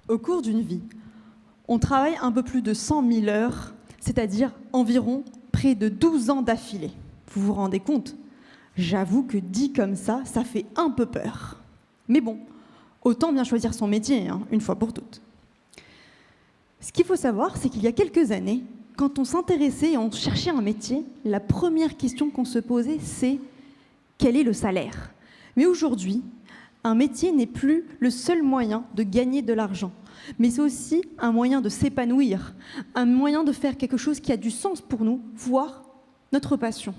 Au cours d'une vie, on travaille un peu plus de 100 000 heures, c'est-à-dire environ près de 12 ans d'affilée. Vous vous rendez compte? J'avoue que dit comme ça fait un peu peur. Mais bon, autant bien choisir son métier, une fois pour toutes. Ce qu'il faut savoir, c'est qu'il y a quelques années, quand on s'intéressait et on cherchait un métier, la première question qu'on se posait, c'est quel est le salaire? Mais aujourd'hui, un métier n'est plus le seul moyen de gagner de l'argent, mais c'est aussi un moyen de s'épanouir, un moyen de faire quelque chose qui a du sens pour nous, voire notre passion.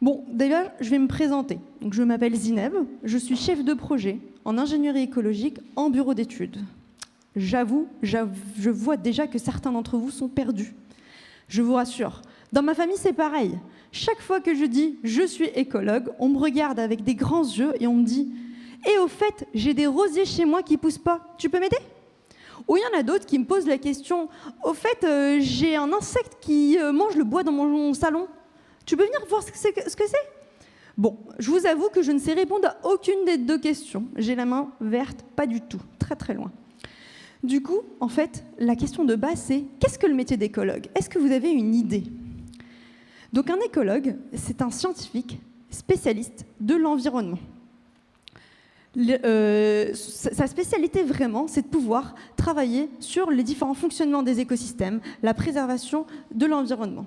Bon, d'ailleurs, je vais me présenter. Donc, je m'appelle Zineb, je suis chef de projet en ingénierie écologique en bureau d'études. J'avoue, je vois déjà que certains d'entre vous sont perdus. Je vous rassure, dans ma famille, c'est pareil. Chaque fois que je dis « je suis écologue », on me regarde avec des grands yeux et on me dit « et au fait, j'ai des rosiers chez moi qui ne poussent pas, tu peux m'aider ?» Ou il y en a d'autres qui me posent la question « au fait, j'ai un insecte qui mange le bois dans mon salon, tu peux venir voir ce que c'est ?» Bon, je vous avoue que je ne sais répondre à aucune des deux questions. J'ai la main verte, pas du tout, très très loin. Du coup, en fait, la question de base, c'est qu'est-ce que le métier d'écologue? Est-ce que vous avez une idée? Donc un écologue, c'est un scientifique spécialiste de l'environnement. Sa spécialité vraiment, c'est de pouvoir travailler sur les différents fonctionnements des écosystèmes, la préservation de l'environnement.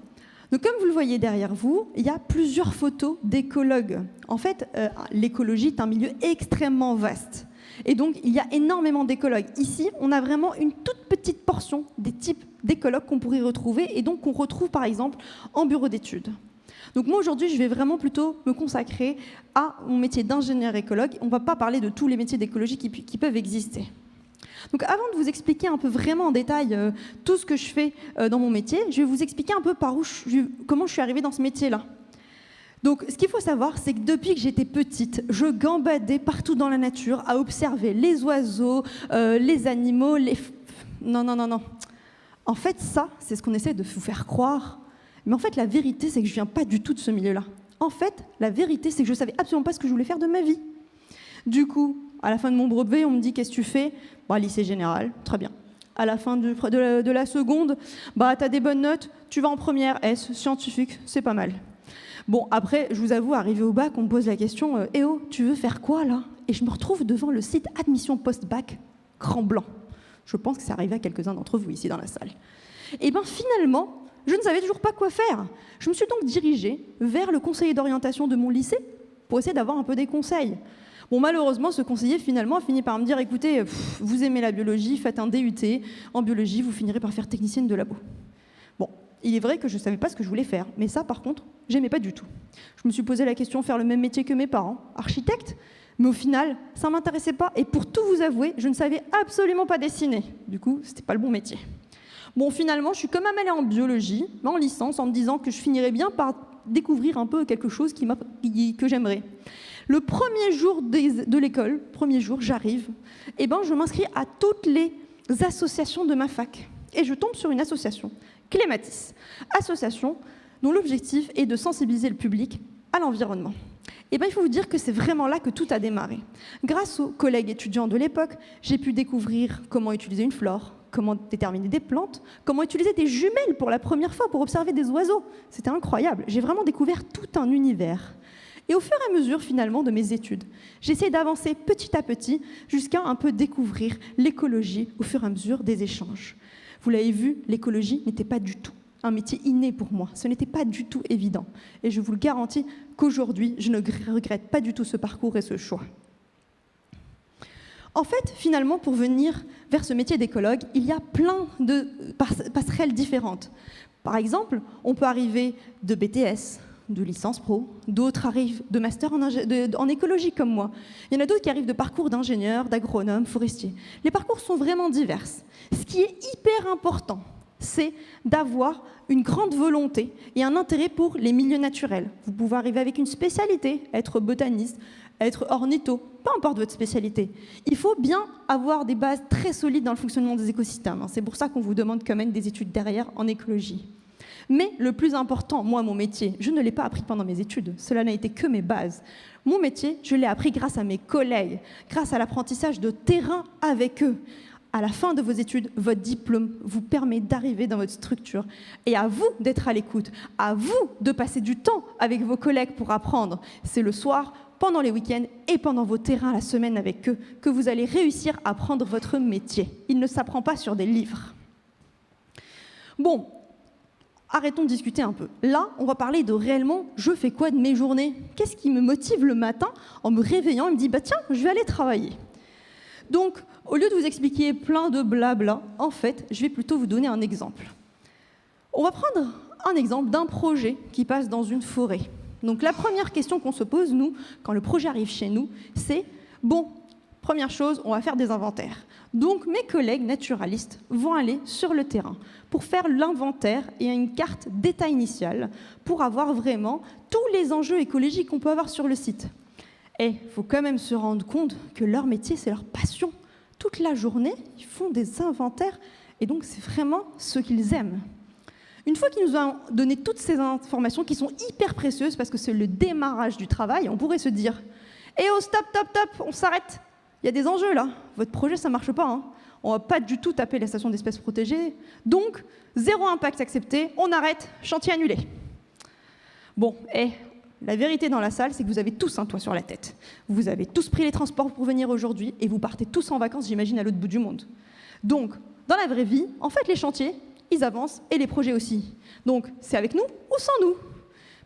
Donc comme vous le voyez derrière vous, il y a plusieurs photos d'écologues. En fait, l'écologie est un milieu extrêmement vaste. Et donc, il y a énormément d'écologues. Ici, on a vraiment une toute petite portion des types d'écologues qu'on pourrait retrouver et donc qu'on retrouve, par exemple, en bureau d'études. Donc moi, aujourd'hui, je vais vraiment plutôt me consacrer à mon métier d'ingénieur écologue. On ne va pas parler de tous les métiers d'écologie qui peuvent exister. Donc avant de vous expliquer un peu vraiment en détail tout ce que je fais dans mon métier, je vais vous expliquer un peu comment je suis arrivée dans ce métier-là. Donc, ce qu'il faut savoir, c'est que depuis que j'étais petite, je gambadais partout dans la nature à observer les oiseaux, les animaux, Non. En fait, ça, c'est ce qu'on essaie de vous faire croire. Mais en fait, la vérité, c'est que je ne viens pas du tout de ce milieu-là. En fait, la vérité, c'est que je ne savais absolument pas ce que je voulais faire de ma vie. Du coup, à la fin de mon brevet, on me dit « Qu'est-ce que tu fais ?» Lycée général, très bien. À la fin de la seconde, tu as des bonnes notes, tu vas en première S, scientifique, c'est pas mal. Bon, après, je vous avoue, arrivé au bac, on me pose la question « Eh oh, tu veux faire quoi, là ?» Et je me retrouve devant le site admission post-bac, grand blanc. Je pense que c'est arrivé à quelques-uns d'entre vous ici dans la salle. Et bien finalement, je ne savais toujours pas quoi faire. Je me suis donc dirigée vers le conseiller d'orientation de mon lycée pour essayer d'avoir un peu des conseils. Bon, malheureusement, ce conseiller, finalement, a fini par me dire « Écoutez, vous aimez la biologie, faites un DUT. En biologie, vous finirez par faire technicienne de labo. » Bon, il est vrai que je ne savais pas ce que je voulais faire, mais ça, par contre, j'aimais pas du tout. Je me suis posé la question de faire le même métier que mes parents, architecte, mais au final, ça ne m'intéressait pas. Et pour tout vous avouer, je ne savais absolument pas dessiner. Du coup, ce n'était pas le bon métier. Bon, finalement, je suis quand même allée en biologie, en licence, en me disant que je finirais bien par découvrir un peu quelque chose que j'aimerais. Le premier jour de l'école, j'arrive, et je m'inscris à toutes les associations de ma fac. Et je tombe sur une association, Clématis, association dont l'objectif est de sensibiliser le public à l'environnement. Et il faut vous dire que c'est vraiment là que tout a démarré. Grâce aux collègues étudiants de l'époque, j'ai pu découvrir comment utiliser une flore, comment déterminer des plantes, comment utiliser des jumelles pour la première fois pour observer des oiseaux. C'était incroyable. J'ai vraiment découvert tout un univers. Et au fur et à mesure, finalement, de mes études, j'essaie d'avancer petit à petit jusqu'à un peu découvrir l'écologie au fur et à mesure des échanges. Vous l'avez vu, l'écologie n'était pas du tout un métier inné pour moi. Ce n'était pas du tout évident. Et je vous le garantis qu'aujourd'hui, je ne regrette pas du tout ce parcours et ce choix. En fait, finalement, pour venir vers ce métier d'écologue, il y a plein de passerelles différentes. Par exemple, on peut arriver de BTS, de licence pro, d'autres arrivent de master en écologie comme moi. Il y en a d'autres qui arrivent de parcours d'ingénieur, d'agronome, forestier. Les parcours sont vraiment divers. Ce qui est hyper important, c'est d'avoir une grande volonté et un intérêt pour les milieux naturels. Vous pouvez arriver avec une spécialité, être botaniste, être ornitho, peu importe votre spécialité. Il faut bien avoir des bases très solides dans le fonctionnement des écosystèmes. C'est pour ça qu'on vous demande quand même des études derrière en écologie. Mais le plus important, moi, mon métier, je ne l'ai pas appris pendant mes études, cela n'a été que mes bases. Mon métier, je l'ai appris grâce à mes collègues, grâce à l'apprentissage de terrain avec eux. À la fin de vos études, votre diplôme vous permet d'arriver dans votre structure. Et à vous d'être à l'écoute, à vous de passer du temps avec vos collègues pour apprendre. C'est le soir, pendant les week-ends et pendant vos terrains la semaine avec eux que vous allez réussir à apprendre votre métier. Il ne s'apprend pas sur des livres. Bon, arrêtons de discuter un peu. Là, on va parler de réellement, je fais quoi de mes journées? Qu'est-ce qui me motive le matin en me réveillant et me dit, bah tiens, je vais aller travailler. Donc, au lieu de vous expliquer plein de blabla, en fait, je vais plutôt vous donner un exemple. On va prendre un exemple d'un projet qui passe dans une forêt. Donc, la première question qu'on se pose, nous, quand le projet arrive chez nous, c'est, bon, première chose, on va faire des inventaires. Donc, mes collègues naturalistes vont aller sur le terrain pour faire l'inventaire et une carte d'état initial pour avoir vraiment tous les enjeux écologiques qu'on peut avoir sur le site. Et il faut quand même se rendre compte que leur métier, c'est leur passion. Toute la journée, ils font des inventaires et donc c'est vraiment ce qu'ils aiment. Une fois qu'ils nous ont donné toutes ces informations qui sont hyper précieuses parce que c'est le démarrage du travail, on pourrait se dire « Eh oh, stop, on s'arrête. Il y a des enjeux là. Votre projet, ça ne marche pas. Hein. On ne va pas du tout taper la station d'espèces protégées. Donc, 0 impact accepté, on arrête, chantier annulé. » Bon, la vérité dans la salle, c'est que vous avez tous un toit sur la tête. Vous avez tous pris les transports pour venir aujourd'hui et vous partez tous en vacances, j'imagine, à l'autre bout du monde. Donc, dans la vraie vie, en fait, les chantiers, ils avancent et les projets aussi. Donc, c'est avec nous ou sans nous.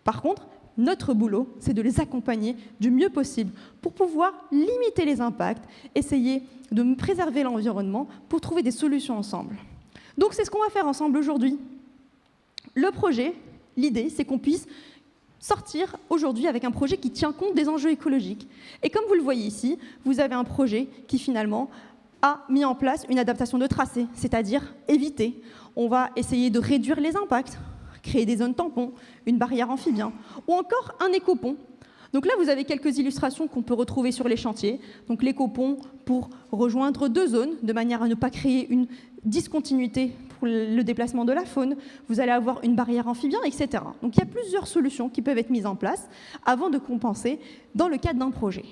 Par contre, notre boulot, c'est de les accompagner du mieux possible pour pouvoir limiter les impacts, essayer de préserver l'environnement pour trouver des solutions ensemble. Donc, c'est ce qu'on va faire ensemble aujourd'hui. Le projet, l'idée, c'est qu'on puisse sortir aujourd'hui avec un projet qui tient compte des enjeux écologiques. Et comme vous le voyez ici, vous avez un projet qui finalement a mis en place une adaptation de tracé, c'est-à-dire éviter. On va essayer de réduire les impacts, créer des zones tampons, une barrière amphibien, ou encore un écopont. Donc là, vous avez quelques illustrations qu'on peut retrouver sur les chantiers. Donc l'écopont pour rejoindre 2 zones, de manière à ne pas créer une discontinuité pour le déplacement de la faune. Vous allez avoir une barrière amphibien, etc. Donc il y a plusieurs solutions qui peuvent être mises en place avant de compenser dans le cadre d'un projet.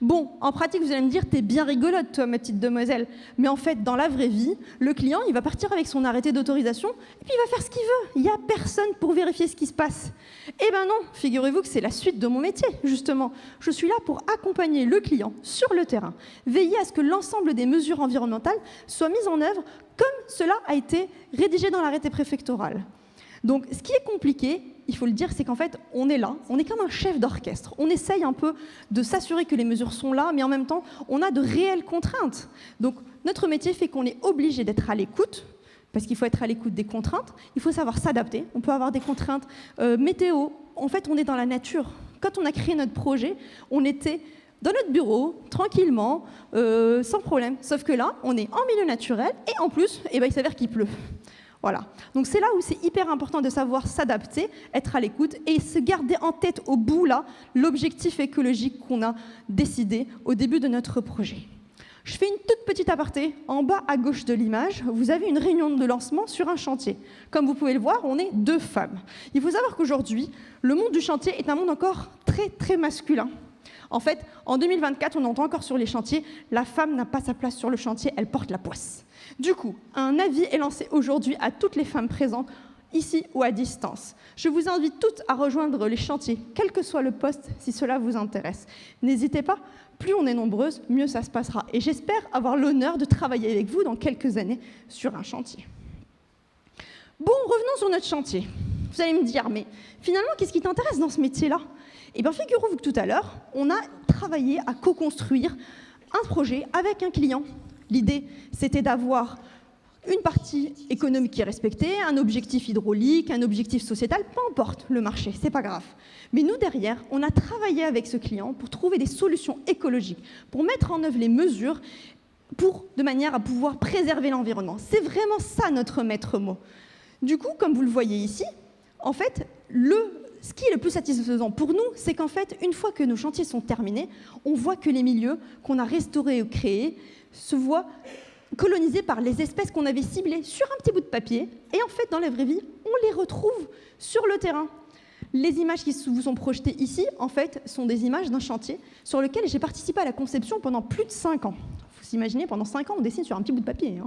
Bon, en pratique, vous allez me dire, t'es bien rigolote, toi, ma petite demoiselle. Mais en fait, dans la vraie vie, le client, il va partir avec son arrêté d'autorisation et puis il va faire ce qu'il veut. Il n'y a personne pour vérifier ce qui se passe. Eh ben non, figurez-vous que c'est la suite de mon métier, justement. Je suis là pour accompagner le client sur le terrain, veiller à ce que l'ensemble des mesures environnementales soient mises en œuvre comme cela a été rédigé dans l'arrêté préfectoral. Donc, ce qui est compliqué, il faut le dire, c'est qu'en fait, on est là, on est comme un chef d'orchestre. On essaye un peu de s'assurer que les mesures sont là, mais en même temps, on a de réelles contraintes. Donc, notre métier fait qu'on est obligé d'être à l'écoute, parce qu'il faut être à l'écoute des contraintes, il faut savoir s'adapter. On peut avoir des contraintes météo. En fait, on est dans la nature. Quand on a créé notre projet, on était dans notre bureau, tranquillement, sans problème. Sauf que là, on est en milieu naturel, et en plus, il s'avère qu'il pleut. Voilà. Donc c'est là où c'est hyper important de savoir s'adapter, être à l'écoute et se garder en tête au bout là l'objectif écologique qu'on a décidé au début de notre projet. Je fais une toute petite aparté. En bas à gauche de l'image, vous avez une réunion de lancement sur un chantier. Comme vous pouvez le voir, on est 2 femmes. Il faut savoir qu'aujourd'hui, le monde du chantier est un monde encore très, très masculin. En fait, en 2024, on entend encore sur les chantiers, la femme n'a pas sa place sur le chantier, elle porte la poisse. Du coup, un avis est lancé aujourd'hui à toutes les femmes présentes, ici ou à distance. Je vous invite toutes à rejoindre les chantiers, quel que soit le poste, si cela vous intéresse. N'hésitez pas, plus on est nombreuses, mieux ça se passera. Et j'espère avoir l'honneur de travailler avec vous dans quelques années sur un chantier. Bon, revenons sur notre chantier. Vous allez me dire, mais finalement, qu'est-ce qui t'intéresse dans ce métier-là? Eh bien, figurez-vous que tout à l'heure, on a travaillé à co-construire un projet avec un client. L'idée, c'était d'avoir une partie économique qui est respectée, un objectif hydraulique, un objectif sociétal, peu importe le marché, c'est pas grave. Mais nous, derrière, on a travaillé avec ce client pour trouver des solutions écologiques, pour mettre en œuvre les mesures de manière à pouvoir préserver l'environnement. C'est vraiment ça notre maître mot. Du coup, comme vous le voyez ici, en fait, ce qui est le plus satisfaisant pour nous, c'est qu'en fait, une fois que nos chantiers sont terminés, on voit que les milieux qu'on a restaurés ou créés se voient colonisés par les espèces qu'on avait ciblées sur un petit bout de papier. Et en fait, dans la vraie vie, on les retrouve sur le terrain. Les images qui vous sont projetées ici, en fait, sont des images d'un chantier sur lequel j'ai participé à la conception pendant plus de 5 ans. Il faut s'imaginer, pendant 5 ans, on dessine sur un petit bout de papier.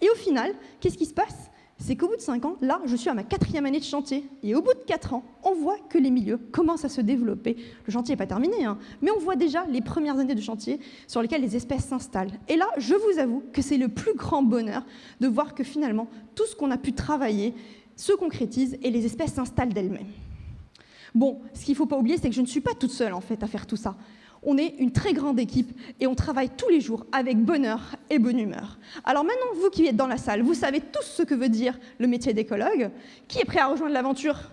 Et au final, qu'est-ce qui se passe? C'est qu'au bout de 5 ans, là, je suis à ma 4e année de chantier. Et au bout de 4 ans, on voit que les milieux commencent à se développer. Le chantier n'est pas terminé, mais on voit déjà les premières années de chantier sur lesquelles les espèces s'installent. Et là, je vous avoue que c'est le plus grand bonheur de voir que finalement, tout ce qu'on a pu travailler se concrétise et les espèces s'installent d'elles-mêmes. Bon, ce qu'il ne faut pas oublier, c'est que je ne suis pas toute seule, en fait, à faire tout ça. On est une très grande équipe et on travaille tous les jours avec bonheur et bonne humeur. Alors maintenant, vous qui êtes dans la salle, vous savez tous ce que veut dire le métier d'écologue. Qui est prêt à rejoindre l'aventure ?